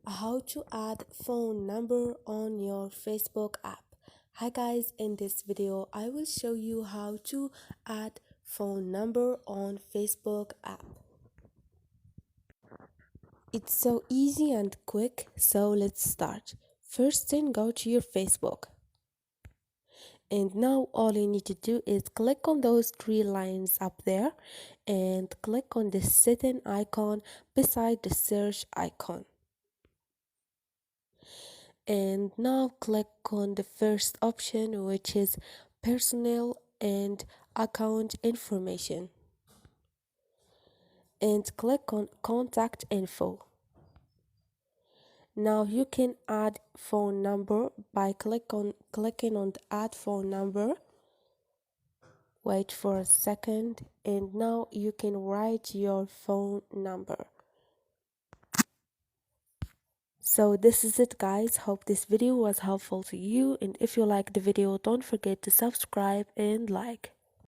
How to add phone number on your Facebook app. Hi guys, in this video I will show you how to add phone number on Facebook app. It's so easy and quick, so let's start. First thing, go to your Facebook. And now all you need to do is click on those three lines up there and click on the setting icon beside the search icon. And now click on the first option, which is personal and account information, and click on contact info. Now you can add phone number by clicking on the add phone number. Wait for a second, and now you can write your phone number. So this is it guys, hope this video was helpful to you, and if you like the video don't forget to subscribe and like.